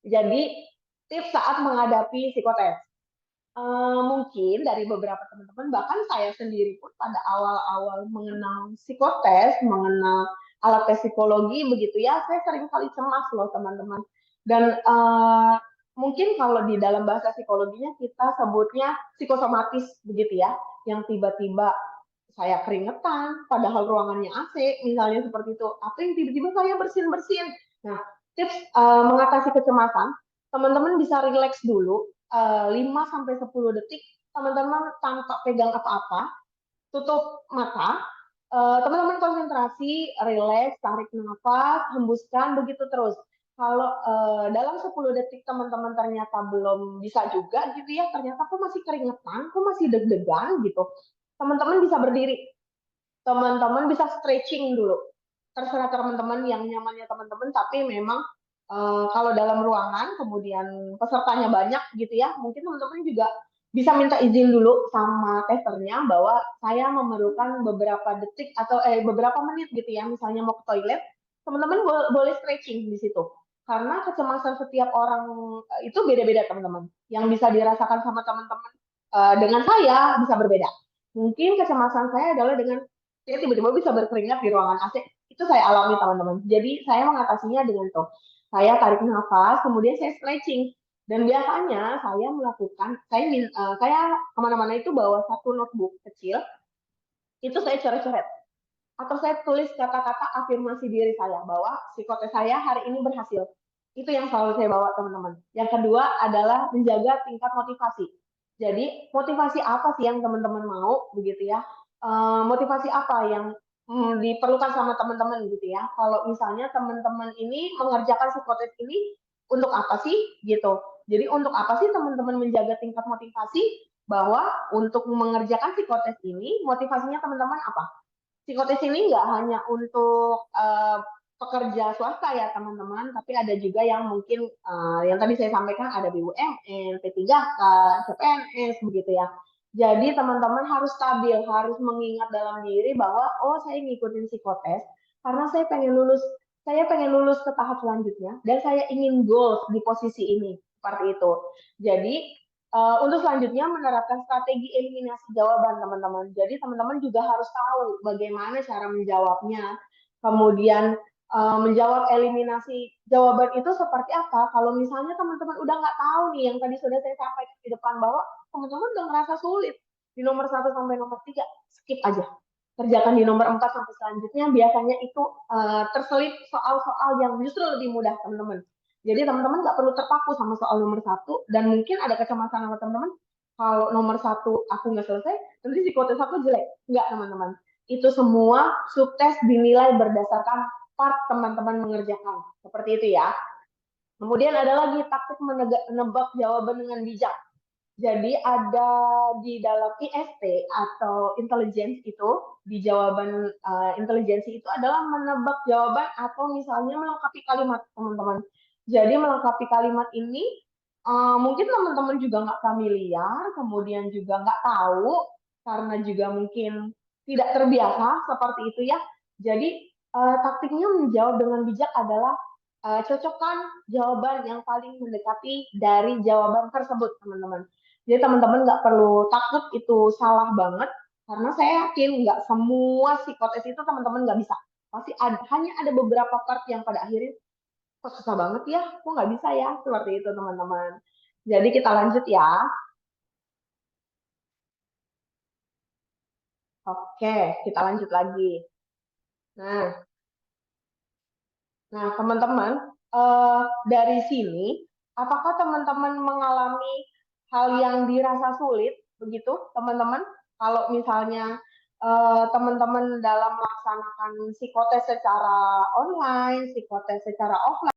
Jadi tips saat menghadapi psikotes. Mungkin dari beberapa teman-teman, bahkan saya sendiri pun pada awal-awal mengenal psikotes, mengenal alat tes psikologi begitu ya, saya sering kali cemas loh teman-teman. Dan mungkin kalau di dalam bahasa psikologinya kita sebutnya psikosomatis begitu ya, yang tiba-tiba saya keringetan, padahal ruangannya AC, misalnya seperti itu. Atau yang tiba-tiba saya bersin-bersin. Nah, tips mengatasi kecemasan, teman-teman bisa rileks dulu 5 sampai 10 detik, teman-teman tanpa pegang apa-apa, tutup mata, teman-teman konsentrasi, rileks, tarik nafas, hembuskan, begitu terus. Kalau dalam 10 detik teman-teman ternyata belum bisa juga gitu ya, ternyata kok masih keringetan, kok masih deg-degan gitu, teman-teman bisa berdiri, teman-teman bisa stretching dulu. Terserah teman-teman yang nyamannya teman-teman, tapi memang kalau dalam ruangan kemudian pesertanya banyak gitu ya, mungkin teman-teman juga bisa minta izin dulu sama testernya bahwa saya memerlukan beberapa detik atau beberapa menit gitu ya, misalnya mau ke toilet, teman-teman boleh stretching di situ. Karena kecemasan setiap orang itu beda-beda teman-teman. Yang bisa dirasakan sama teman-teman dengan saya bisa berbeda. Mungkin kecemasan saya adalah dengan saya tiba-tiba bisa berkeringat di ruangan AC, itu saya alami teman-teman. Jadi saya mengatasinya dengan tuh, saya tarik nafas, kemudian saya stretching. Dan biasanya saya melakukan, saya kemana-mana itu bawa satu notebook kecil, itu saya coret-coret. Atau saya tulis kata-kata afirmasi diri saya, bahwa psikotes saya hari ini berhasil. Itu yang selalu saya bawa teman-teman. Yang kedua adalah menjaga tingkat motivasi. Jadi motivasi apa sih yang teman-teman mau begitu ya? Motivasi apa yang diperlukan sama teman-teman gitu ya? Kalau misalnya teman-teman ini mengerjakan psikotes ini untuk apa sih gitu? Jadi untuk apa sih teman-teman menjaga tingkat motivasi bahwa untuk mengerjakan psikotes ini motivasinya teman-teman apa? Psikotes ini nggak hanya untuk pekerja swasta ya teman-teman, tapi ada juga yang mungkin yang tadi saya sampaikan ada BUMN, P3K, CPNS begitu ya. Jadi teman-teman harus stabil, harus mengingat dalam diri bahwa oh saya ngikutin psikotes karena saya pengen lulus ke tahap selanjutnya dan saya ingin goals di posisi ini seperti itu. Jadi untuk selanjutnya menerapkan strategi eliminasi jawaban teman-teman. Jadi teman-teman juga harus tahu bagaimana cara menjawabnya. Kemudian menjawab eliminasi jawaban itu seperti apa. Kalau misalnya teman-teman udah nggak tahu nih yang tadi sudah saya sampaikan di depan bahwa teman-teman udah ngerasa sulit di nomor 1 sampai nomor 3, skip aja. Kerjakan di nomor 4 sampai selanjutnya, biasanya itu terselip soal-soal yang justru lebih mudah teman-teman. Jadi teman-teman nggak perlu terpaku sama soal nomor 1, dan mungkin ada kecemasan sama teman-teman, kalau nomor 1 aku nggak selesai, nanti psikotes aku jelek. Nggak teman-teman. Itu semua subtes dinilai berdasarkan part teman-teman mengerjakan. Seperti itu ya. Kemudian ada lagi taktik menebak jawaban dengan bijak. Jadi ada di dalam IST atau intelligence itu, di jawaban intelijensi itu adalah menebak jawaban atau misalnya melengkapi kalimat teman-teman. Jadi melengkapi kalimat ini mungkin teman-teman juga nggak familiar, kemudian juga nggak tahu karena juga mungkin tidak terbiasa seperti itu ya. Jadi taktiknya menjawab dengan bijak adalah cocokkan jawaban yang paling mendekati dari jawaban tersebut teman-teman. Jadi teman-teman nggak perlu takut itu salah banget, karena saya yakin nggak semua psikotes itu teman-teman nggak bisa. Pasti hanya ada beberapa part yang pada akhirnya kok susah banget ya, kok nggak bisa ya, seperti itu teman-teman. Jadi kita lanjut ya. Oke, kita lanjut lagi. Nah, nah teman-teman, dari sini, apakah teman-teman mengalami hal yang dirasa sulit, begitu teman-teman? Kalau misalnya teman-teman dalam melaksanakan psikotes secara online, psikotes secara offline,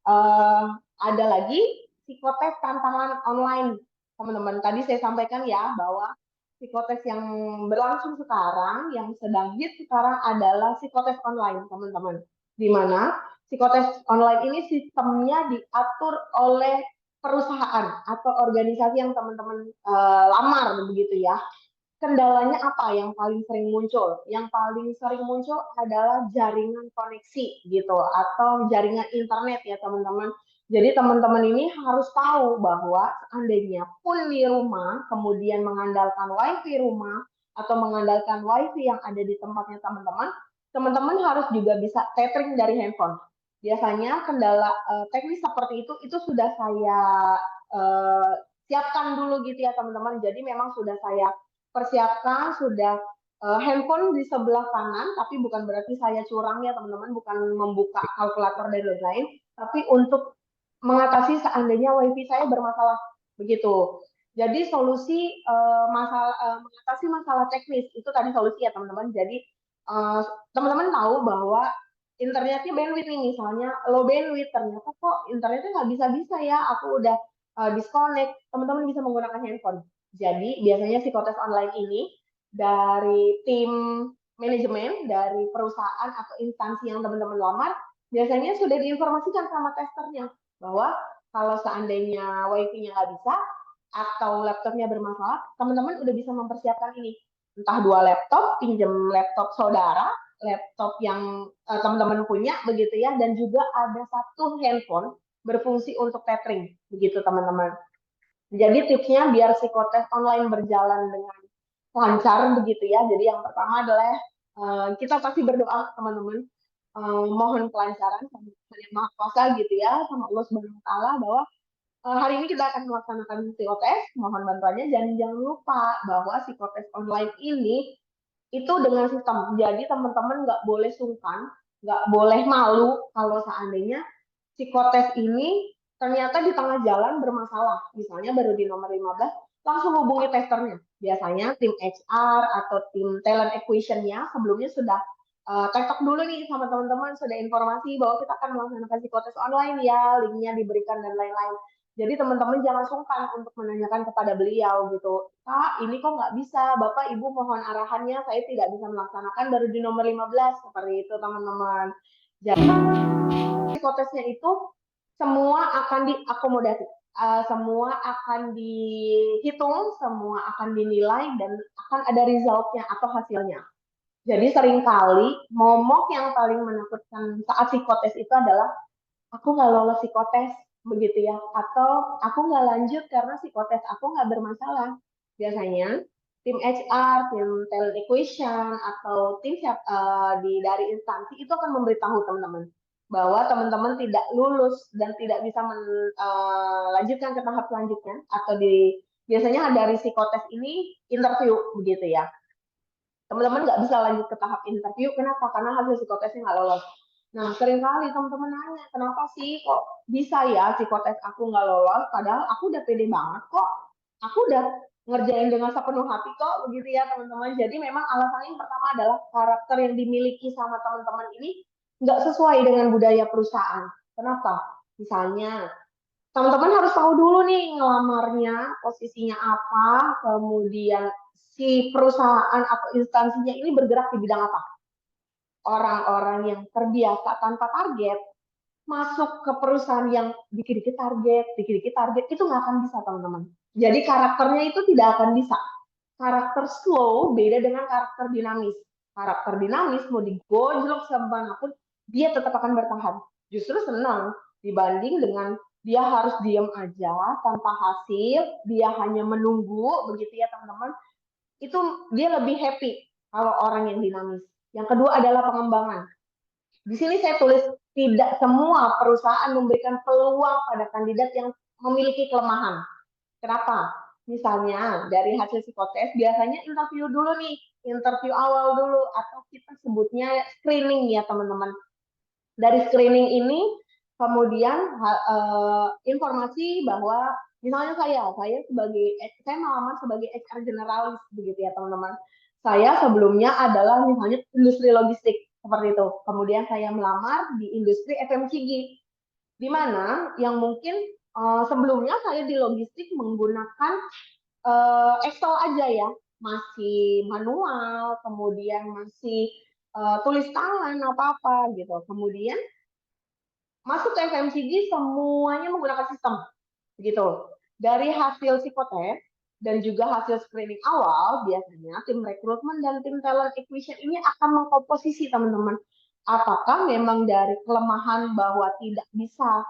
uh, ada lagi psikotes tantangan online, teman-teman. Tadi saya sampaikan ya bahwa psikotes yang berlangsung sekarang, yang sedang hit sekarang adalah psikotes online, teman-teman. Di mana psikotes online ini sistemnya diatur oleh perusahaan atau organisasi yang teman-teman lamar begitu ya. kendalanya apa yang paling sering muncul? Yang paling sering muncul adalah jaringan koneksi gitu atau jaringan internet ya teman-teman. Jadi teman-teman ini harus tahu bahwa seandainya pun di rumah kemudian mengandalkan WiFi rumah atau mengandalkan WiFi yang ada di tempatnya teman-teman, teman-teman harus juga bisa tethering dari handphone. Biasanya kendala teknis seperti itu sudah saya eh, siapkan dulu gitu ya teman-teman. Jadi memang sudah saya persiapkan, sudah handphone di sebelah kanan, tapi bukan berarti saya curang ya teman-teman, bukan membuka kalkulator dan lain-lain, tapi untuk mengatasi seandainya WiFi saya bermasalah begitu. Jadi solusi mengatasi masalah teknis itu tadi solusi ya teman-teman. Jadi eh, teman-teman tahu bahwa internetnya bandwidth nih misalnya low bandwidth, ternyata kok internetnya nggak bisa-bisa ya, aku udah disconnect, teman-teman bisa menggunakan handphone. Jadi biasanya psikotes online ini dari tim manajemen, dari perusahaan atau instansi yang teman-teman lamar, biasanya sudah diinformasikan sama testernya bahwa kalau seandainya wifi-nya nggak bisa atau laptopnya bermasalah, teman-teman udah bisa mempersiapkan ini. Entah 2 laptop, pinjam laptop saudara, laptop yang teman-teman punya, begitu ya, dan juga ada 1 handphone berfungsi untuk tethering, begitu teman-teman. Jadi tipsnya biar psikotes online berjalan dengan lancar begitu ya. Jadi yang pertama adalah kita pasti berdoa teman-teman, mohon kelancaran sama Yang Maha Kuasa gitu ya, sama Allah Subhanahu Wa Taala bahwa hari ini kita akan melaksanakan psikotes, mohon bantuannya dan jangan lupa bahwa psikotes online ini itu dengan sistem. Jadi teman-teman nggak boleh sungkan, nggak boleh malu kalau seandainya psikotes ini ternyata di tengah jalan bermasalah. Misalnya baru di nomor 15, langsung hubungi testernya. Biasanya tim HR atau tim talent acquisition-nya sebelumnya sudah tektok dulu nih sama teman-teman, sudah informasi bahwa kita akan melaksanakan psikotes online ya, linknya diberikan dan lain-lain. Jadi teman-teman jangan sungkan untuk menanyakan kepada beliau gitu. Kak, ini kok nggak bisa? Bapak, Ibu mohon arahannya, saya tidak bisa melaksanakan baru di nomor 15. Seperti itu teman-teman. Jadi psikotesnya itu semua akan diakomodasi. Semua akan dihitung, semua akan dinilai, dan akan ada resultnya atau hasilnya. Jadi seringkali momok yang paling menakutkan saat psikotes itu adalah aku nggak lolos psikotes begitu ya, atau aku nggak lanjut karena psikotes aku nggak bermasalah. Biasanya tim HR, tim talent acquisition atau tim dari instansi itu akan memberitahu teman-teman bahwa teman-teman tidak lulus dan tidak bisa melanjutkan ke tahap selanjutnya atau biasanya dari psikotes ini interview begitu ya. Teman-teman nggak bisa lanjut ke tahap interview, kenapa? Karena hasil psikotesnya nggak lolos. Nah, seringkali teman-teman nanya, kenapa sih kok bisa ya psikotes aku nggak lolos, padahal aku udah pede banget kok. Aku udah ngerjain dengan sepenuh hati kok, begitu ya teman-teman. Jadi memang alasan yang pertama adalah karakter yang dimiliki sama teman-teman ini nggak sesuai dengan budaya perusahaan. Kenapa? Misalnya, teman-teman harus tahu dulu nih ngelamarnya, posisinya apa, kemudian si perusahaan atau instansinya ini bergerak di bidang apa. Orang-orang yang terbiasa tanpa target masuk ke perusahaan yang dikit-dikit target itu nggak akan bisa teman-teman. Jadi karakternya itu tidak akan bisa. Karakter slow beda dengan karakter dinamis. Karakter dinamis mau digojlok semanapun dia tetap akan bertahan. Justru senang dibanding dengan dia harus diam aja tanpa hasil, dia hanya menunggu begitu ya teman-teman. Itu dia lebih happy kalau orang yang dinamis. Yang kedua adalah pengembangan. Di sini saya tulis tidak semua perusahaan memberikan peluang pada kandidat yang memiliki kelemahan. Kenapa? Misalnya dari hasil psikotes biasanya interview dulu nih, interview awal dulu atau kita sebutnya screening ya teman-teman. Dari screening ini kemudian informasi bahwa misalnya saya melamar sebagai HR generalis begitu ya teman-teman. Saya sebelumnya adalah misalnya industri logistik seperti itu. Kemudian saya melamar di industri FMCG di mana yang mungkin sebelumnya saya di logistik menggunakan Excel aja ya, masih manual, kemudian masih tulis tangan apa-apa gitu. Kemudian masuk ke FMCG semuanya menggunakan sistem, begitu. Dari hasil psikotes, dan juga hasil screening awal, biasanya tim rekrutmen dan tim talent acquisition ini akan mengkomposisi teman-teman. Apakah memang dari kelemahan bahwa tidak bisa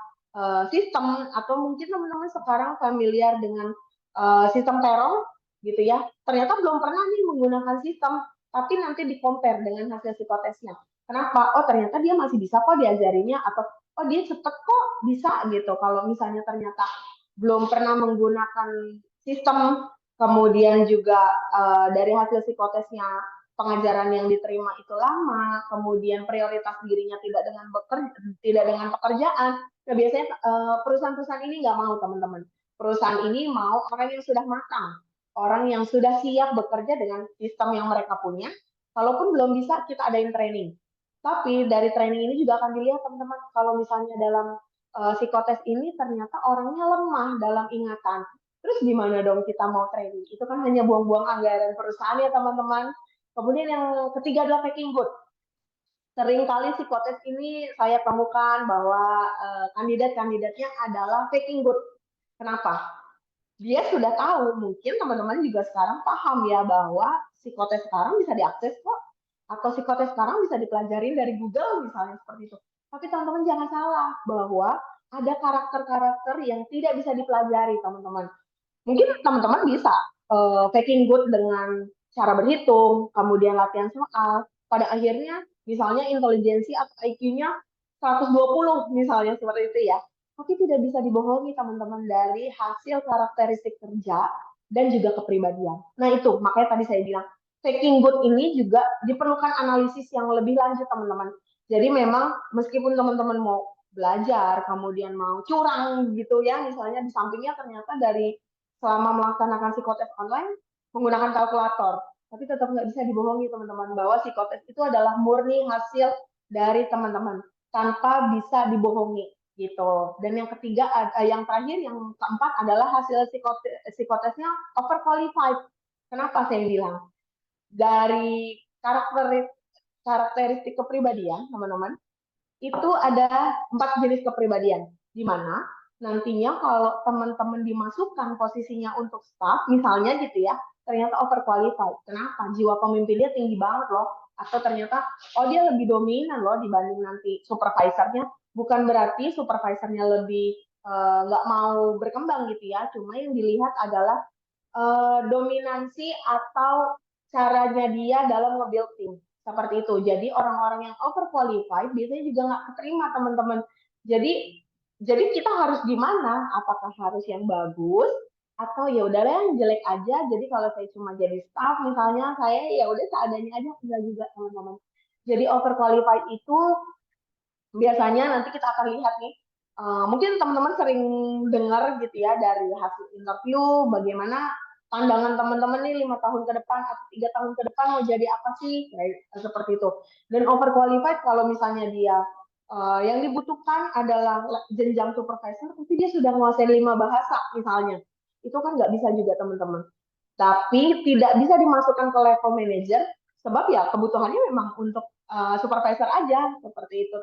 sistem, atau mungkin teman-teman sekarang familiar dengan sistem payroll gitu ya. Ternyata belum pernah nih menggunakan sistem, tapi nanti di-compare dengan hasil psikotesnya. Kenapa? Oh ternyata dia masih bisa kok diajarinya, atau oh dia cepet kok bisa gitu. Kalau misalnya ternyata belum pernah menggunakan sistem, kemudian juga dari hasil psikotesnya pengajaran yang diterima itu lama, kemudian prioritas dirinya tidak dengan pekerjaan. Nah biasanya perusahaan-perusahaan ini nggak mau teman-teman. Perusahaan ini mau orang yang sudah matang, orang yang sudah siap bekerja dengan sistem yang mereka punya. Kalaupun belum bisa, kita adain training. Tapi dari training ini juga akan dilihat teman-teman, kalau misalnya dalam psikotes ini ternyata orangnya lemah dalam ingatan. Terus gimana dong kita mau training? Itu kan hanya buang-buang anggaran perusahaan ya teman-teman. Kemudian yang ketiga adalah packing good. Seringkali psikotes ini saya temukan bahwa kandidat-kandidatnya adalah packing good. Kenapa? Dia sudah tahu, mungkin teman-teman juga sekarang paham ya bahwa psikotes sekarang bisa diakses kok, atau psikotes sekarang bisa dipelajari dari Google misalnya seperti itu. Tapi teman-teman jangan salah bahwa ada karakter-karakter yang tidak bisa dipelajari teman-teman. Mungkin teman-teman bisa packing good dengan cara berhitung, kemudian latihan soal. Pada akhirnya misalnya intelijensi atau IQ-nya 120 misalnya seperti itu ya. Tapi tidak bisa dibohongi teman-teman dari hasil karakteristik kerja dan juga kepribadian. Nah itu, makanya tadi saya bilang, packing good ini juga diperlukan analisis yang lebih lanjut teman-teman. Jadi memang meskipun teman-teman mau belajar, kemudian mau curang gitu ya, misalnya di sampingnya ternyata dari selama melaksanakan psikotes online menggunakan kalkulator. Tapi tetap nggak bisa dibohongi teman-teman bahwa psikotes itu adalah murni hasil dari teman-teman tanpa bisa dibohongi gitu. Dan yang ketiga, yang terakhir, yang keempat adalah hasil psikotesnya overqualified. Kenapa saya bilang? Dari karakteristik kepribadian, teman-teman, itu ada 4 jenis kepribadian, di mana nantinya kalau teman-teman dimasukkan posisinya untuk staff, misalnya gitu ya, ternyata overqualified. Kenapa? Jiwa pemimpin dia tinggi banget loh. Atau ternyata, oh dia lebih dominan loh dibanding nanti supervisornya. Bukan berarti supervisornya lebih nggak mau berkembang gitu ya. Cuma yang dilihat adalah dominansi atau caranya dia dalam nge-build tim. Seperti itu. Jadi orang-orang yang overqualified biasanya juga nggak keterima teman-teman. Jadi kita harus gimana? Apakah harus yang bagus atau ya udahlah yang jelek aja. Jadi kalau saya cuma jadi staff misalnya, saya ya udah seadanya aja, enggak juga teman-teman. Jadi overqualified itu biasanya nanti kita akan lihat nih. Mungkin teman-teman sering dengar gitu ya dari hasil interview bagaimana pandangan teman-teman nih 5 tahun ke depan atau 3 tahun ke depan mau jadi apa sih, kayak seperti itu. Dan overqualified kalau misalnya dia yang dibutuhkan adalah jenjang supervisor, tapi dia sudah menguasai 5 bahasa misalnya, itu kan nggak bisa juga teman-teman. Tapi tidak bisa dimasukkan ke level manager sebab ya kebutuhannya memang untuk supervisor aja seperti itu.